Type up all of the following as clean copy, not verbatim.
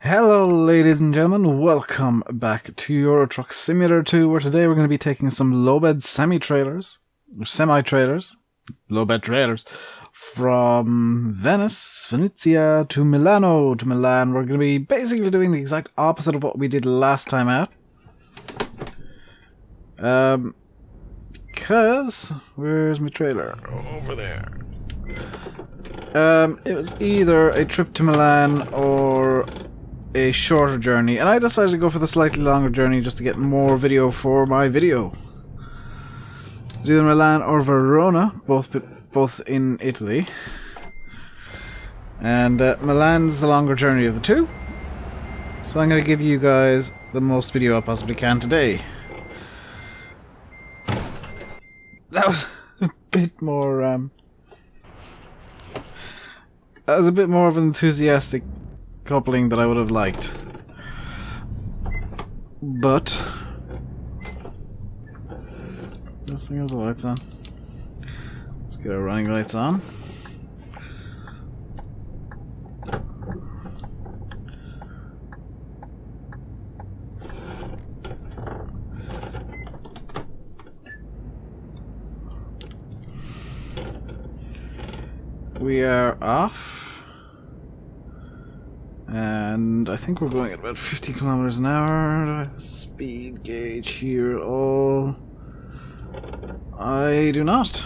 Hello ladies and gentlemen, welcome back to Euro Truck Simulator 2, where today we're going to be taking some low-bed semi-trailers, low-bed trailers, from Venezia to Milano to Milan. We're going to be basically doing the exact opposite of what we did last time out. Because, where's my trailer? Over there. It was either a trip to Milan or a shorter journey, and I decided to go for the slightly longer journey just to get more video for my video. It's either Milan or Verona, both in Italy, and Milan's the longer journey of the two, so I'm going to give you guys the most video I possibly can today. That was a bit more that was a bit more of an enthusiastic coupling that I would have liked, but let's think of the lights on. Let's get our running lights on. We are off. And I think we're going at about 50 kilometers an hour. Do I have a speed gauge here? Oh, I do not.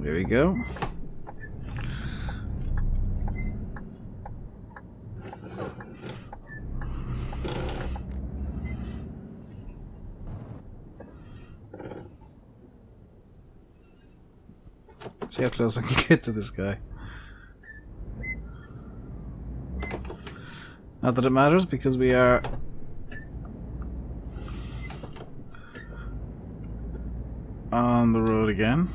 There we go. See how close I can get to this guy. Not that it matters, because we are on the road again.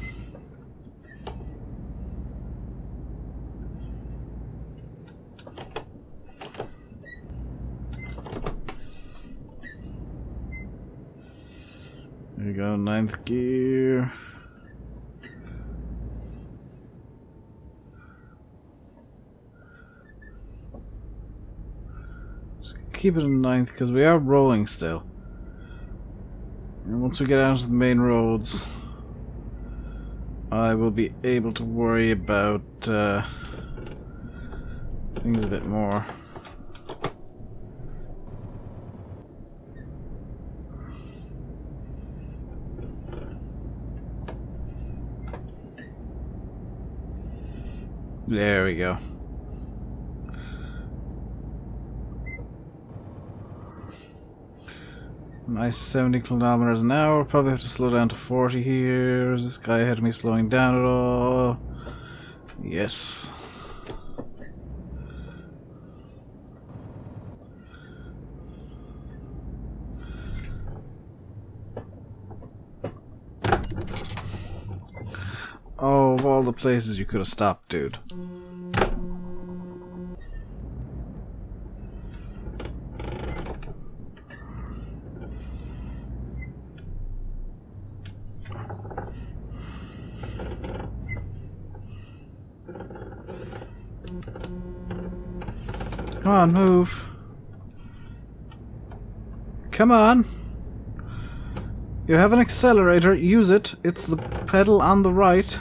There we go, 9th gear. Keep it in 9th because we are rolling still. And once we get out of the main roads, I will be able to worry about things a bit more. There we go. Nice 70 kilometers an hour. Probably have to slow down to 40 here. Is this guy ahead of me slowing down at all? Yes. Oh, of all the places you could have stopped, dude. Come on, move. Come on. You have an accelerator, use it. It's the pedal on the right.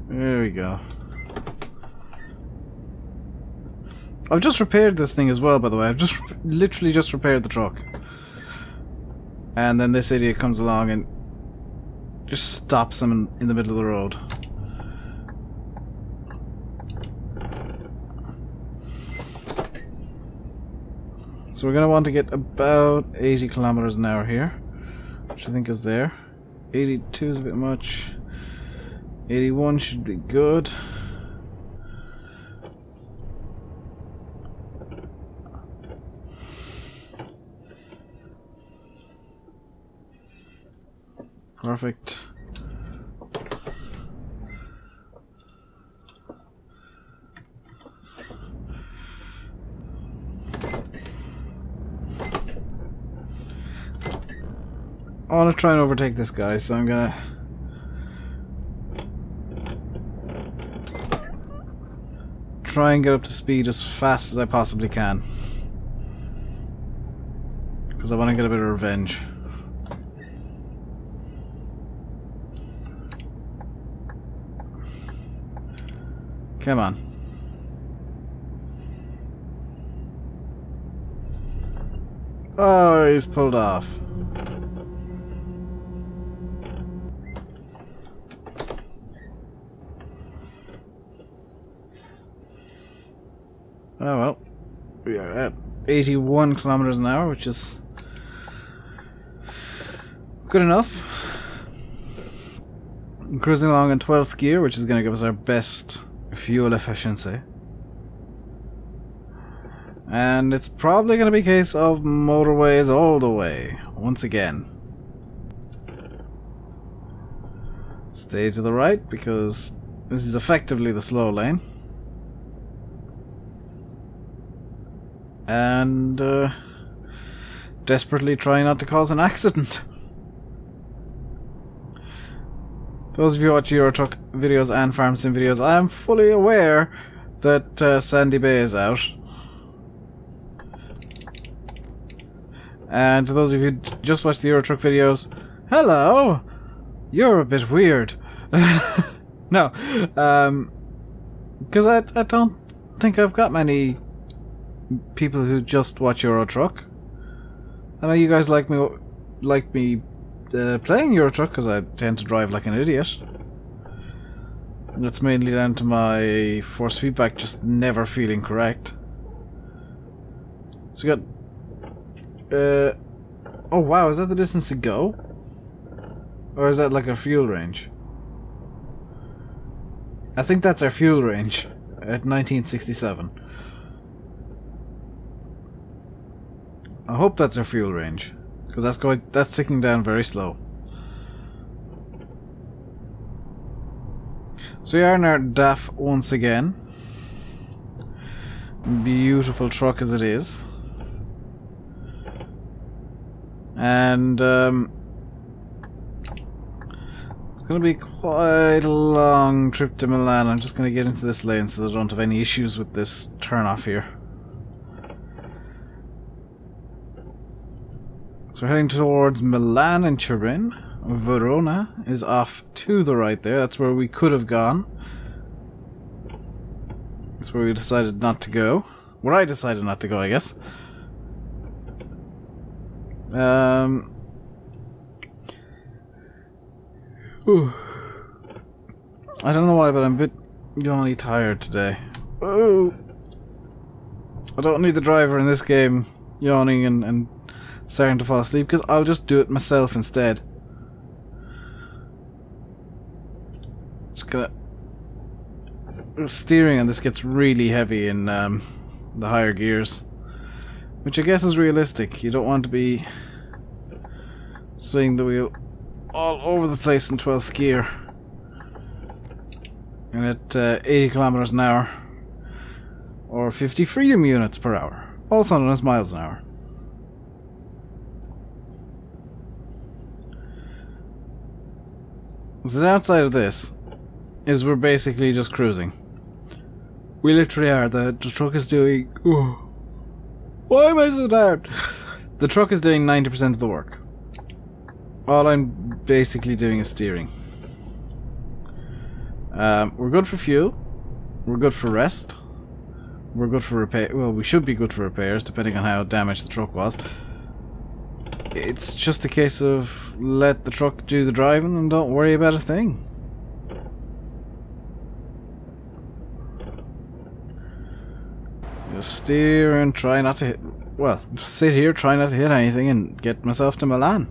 There we go. I've just repaired this thing as well, by the way. I've literally just repaired the truck. And then this idiot comes along and just stops him in the middle of the road. So we're going to want to get about 80 kilometers an hour here, which I think is there. 82 is a bit much. 81 should be good. Perfect. I want to try and overtake this guy, so I'm gonna try and get up to speed as fast as I possibly can, because I want to get a bit of revenge. Come on. Oh, he's pulled off. Oh well, we are at 81 kilometers an hour, which is good enough. I'm cruising along in 12th gear, which is going to give us our best fuel efficiency. And it's probably going to be a case of motorways all the way, once again. Stay to the right, because this is effectively the slow lane. And desperately try not to cause an accident. Those of you who watch Euro Truck videos and Farm Sim videos, I am fully aware that Sandy Bay is out. And to those of you who just watch the Euro Truck videos, hello! You're a bit weird. No, because I don't think I've got many people who just watch Euro Truck. I know you guys like me playing Euro Truck because I tend to drive like an idiot. And it's mainly down to my force feedback just never feeling correct. So we got oh wow, is that the distance to go? Or is that like a fuel range? I think that's our fuel range at 1967. I hope that's our fuel range, because that's ticking down very slow. So we are in our DAF once again. Beautiful truck as it is. And it's going to be quite a long trip to Milan. I'm just going to get into this lane so that I don't have any issues with this turn off here. So we're heading towards Milan and Turin. Verona is off to the right there. That's where we could have gone. That's where we decided not to go. Where I decided not to go, I guess. Whew. I don't know why, but I'm a bit yawny tired today. Oh, I don't need the driver in this game yawning and starting to fall asleep, because I'll just do it myself instead. Just gonna... Steering on this gets really heavy in the higher gears, which I guess is realistic. You don't want to be swinging the wheel all over the place in 12th gear. And at 80 kilometers an hour, or 50 freedom units per hour, also known as miles an hour. So the downside of this is we're basically just cruising. We literally are. The truck is doing... Oh, why am I so tired? The truck is doing 90% of the work. All I'm basically doing is steering. We're good for fuel. We're good for rest. We're good for repair. Well, we should be good for repairs, depending on how damaged the truck was. It's just a case of let the truck do the driving and don't worry about a thing. Just steer and try not to hit... Well, just sit here, try not to hit anything and get myself to Milan.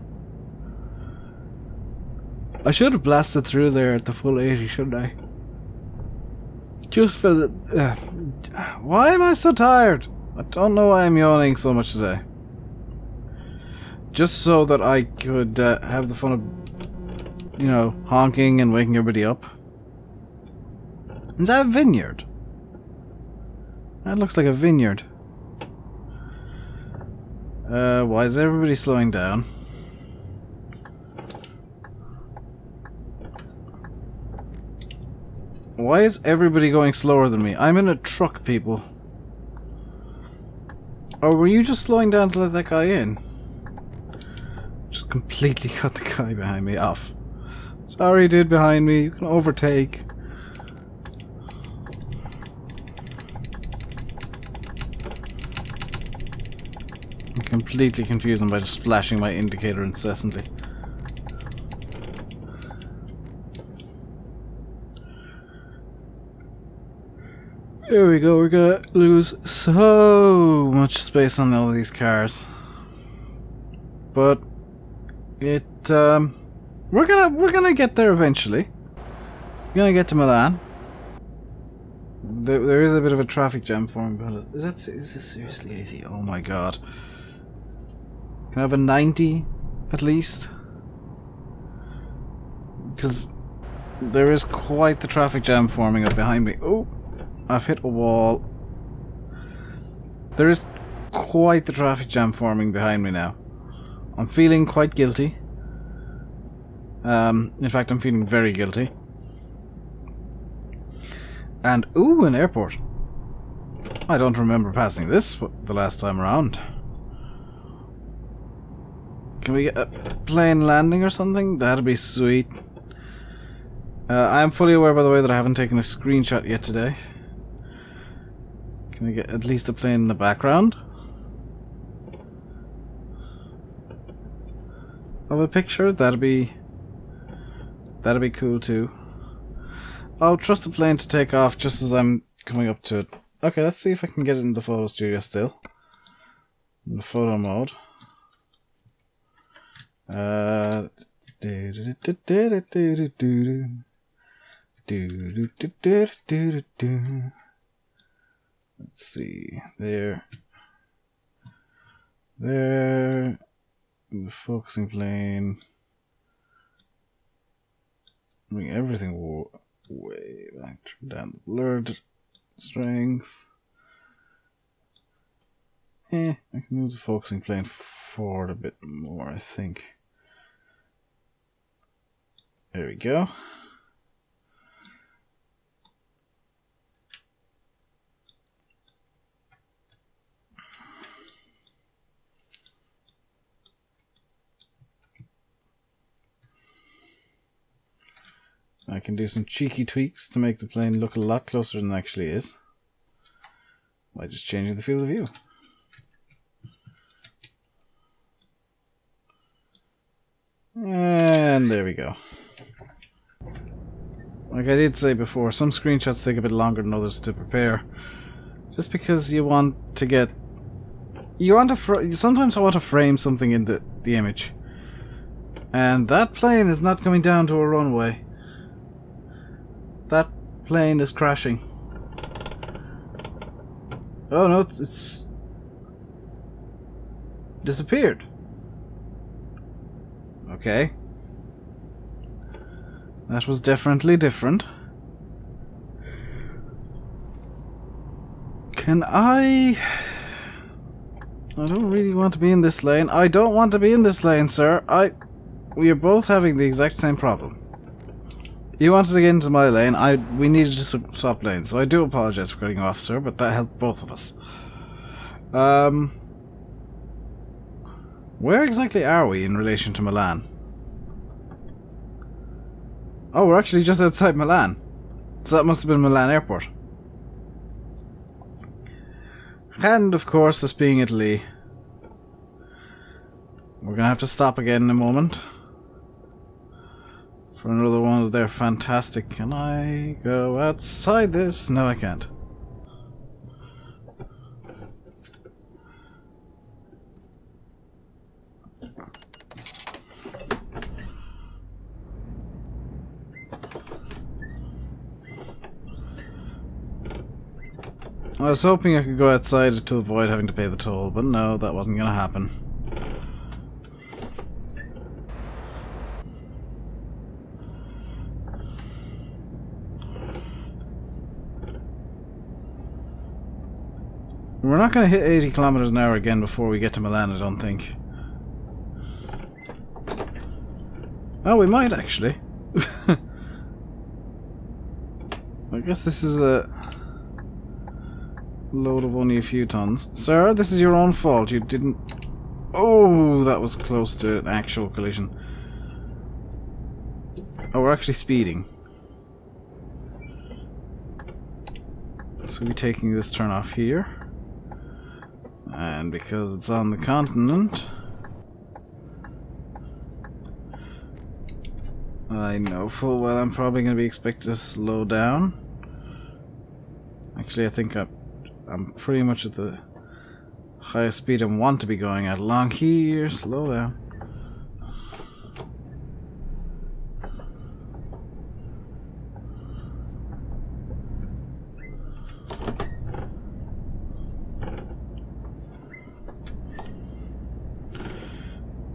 I should have blasted through there at the full 80, shouldn't I? Just for the... why am I so tired? I don't know why I'm yawning so much today. Just so that I could have the fun of you know, honking and waking everybody up. Is that a vineyard? That looks like a vineyard. Why is everybody slowing down? Why is everybody going slower than me? I'm in a truck, people. Or were you just slowing down to let that guy in? Just completely cut the guy behind me off. Sorry, dude behind me. You can overtake. I'm completely confused by just flashing my indicator incessantly. There we go, we're gonna lose so much space on all of these cars. But it we're gonna get there eventually. We're gonna get to Milan. There is a bit of a traffic jam forming, but is this seriously 80? Oh my god. Can I have a 90 at least? Because there is quite the traffic jam forming up behind me. Oh, I've hit a wall. There is quite the traffic jam forming behind me now. I'm feeling quite guilty. In fact, I'm feeling very guilty. And, ooh, an airport. I don't remember passing this the last time around. Can we get a plane landing or something? That'd be sweet. I am fully aware, by the way, that I haven't taken a screenshot yet today. Can we get at least a plane in the background of a picture? That'd be cool too. I'll trust the plane to take off just as I'm coming up to it. Okay, let's see if I can get it in the photo studio still. In the photo mode. Let's see. There. The focusing plane. Bring everything way back. Turn down the blurred strength. I can move the focusing plane forward a bit more, I think. There we go. I can do some cheeky tweaks to make the plane look a lot closer than it actually is by just changing the field of view. And there we go. Like I did say before, some screenshots take a bit longer than others to prepare. Just because you want to get... sometimes I want to frame something in the image. And that plane is not coming down to a runway. That plane is crashing. Oh no, it's disappeared. Okay. That was definitely different. Can I don't really want to be in this lane. I don't want to be in this lane, sir. We are both having the exact same problem. You wanted to get into my lane. We needed to swap lanes, so I do apologize for cutting you off, sir, but that helped both of us. Where exactly are we in relation to Milan? Oh, we're actually just outside Milan. So that must have been Milan Airport. And, of course, this being Italy, we're gonna have to stop again in a moment for another one of their fantastic... Can I go outside this? No, I can't. I was hoping I could go outside to avoid having to pay the toll, but no, that wasn't going to happen. We're not going to hit 80 kilometers an hour again before we get to Milan, I don't think. Oh, we might actually. I guess this is a load of only a few tons. Sir, this is your own fault. You didn't... Oh, that was close to an actual collision. Oh, we're actually speeding. So we'll be taking this turn off here. And because it's on the continent... I know full well I'm probably going to be expected to slow down. Actually, I think I'm pretty much at the highest speed I want to be going at. Along here, slow down.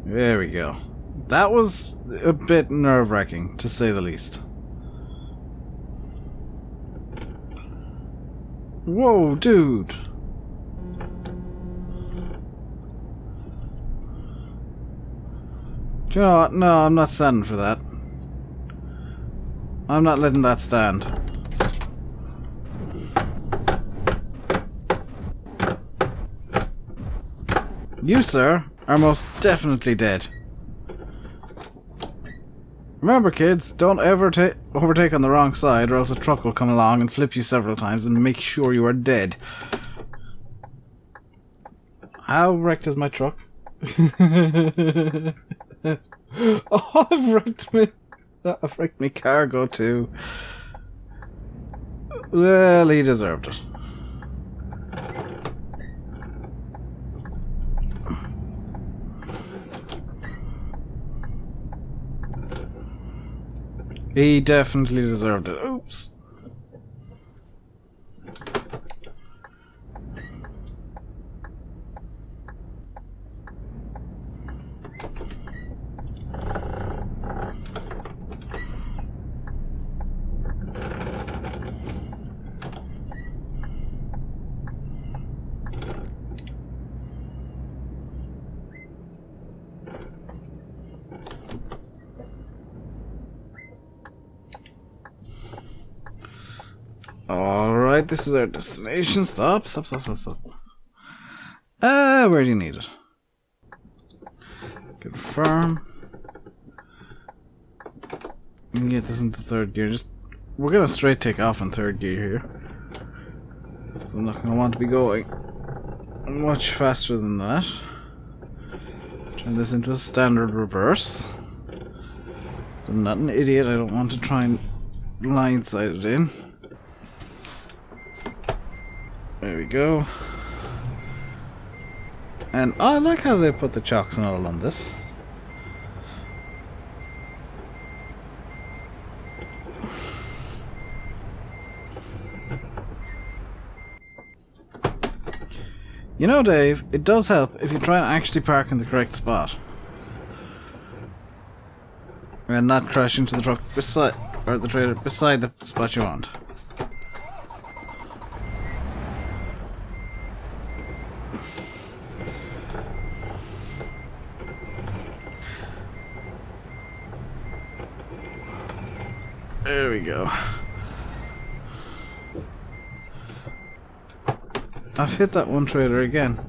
There we go. That was a bit nerve-wracking, to say the least. Whoa, dude! Do you know what? No, I'm not standing for that. I'm not letting that stand. You, sir, are most definitely dead. Remember, kids, don't ever overtake on the wrong side, or else a truck will come along and flip you several times and make sure you are dead. How wrecked is my truck? Oh, I've wrecked me cargo too. Well, he deserved it. He definitely deserved it. Oops. Alright, this is our destination. Stop. Where do you need it? Confirm. You can get this into third gear. We're gonna straight take off in third gear here. So I'm not gonna want to be going much faster than that. Turn this into a standard reverse. So I'm not an idiot. I don't want to try and blindside it in. There we go. And I like how they put the chocks and all on this. You know, Dave, it does help if you try and actually park in the correct spot. And not crash into the truck beside, or the trailer beside the spot you want. There we go. I've hit that one trailer again.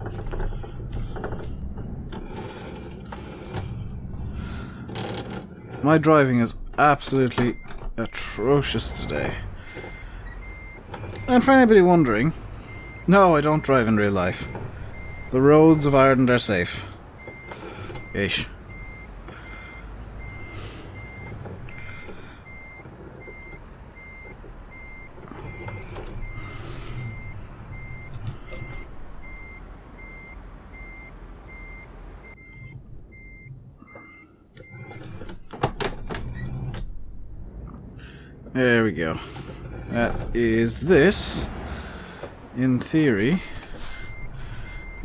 My driving is absolutely atrocious today. And for anybody wondering, no, I don't drive in real life. The roads of Ireland are safe. Ish. There we go. That is this. In theory.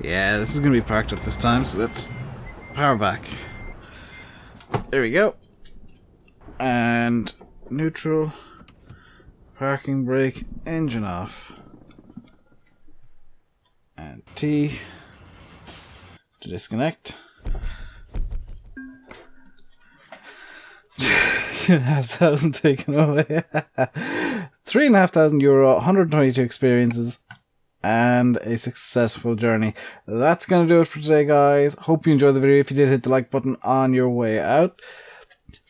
Yeah, this is going to be parked up this time, so let's power back. There we go. And neutral. Parking brake. Engine off. T to disconnect. 2,500 taken away. €3,500, 122 experiences, and a successful journey. That's going to do it for today, guys. Hope you enjoyed the video. If you did, hit the like button on your way out.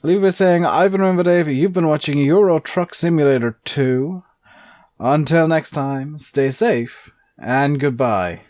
I'll leave you by saying, I've been RainbowDave. You've been watching Euro Truck Simulator 2. Until next time, stay safe, and goodbye.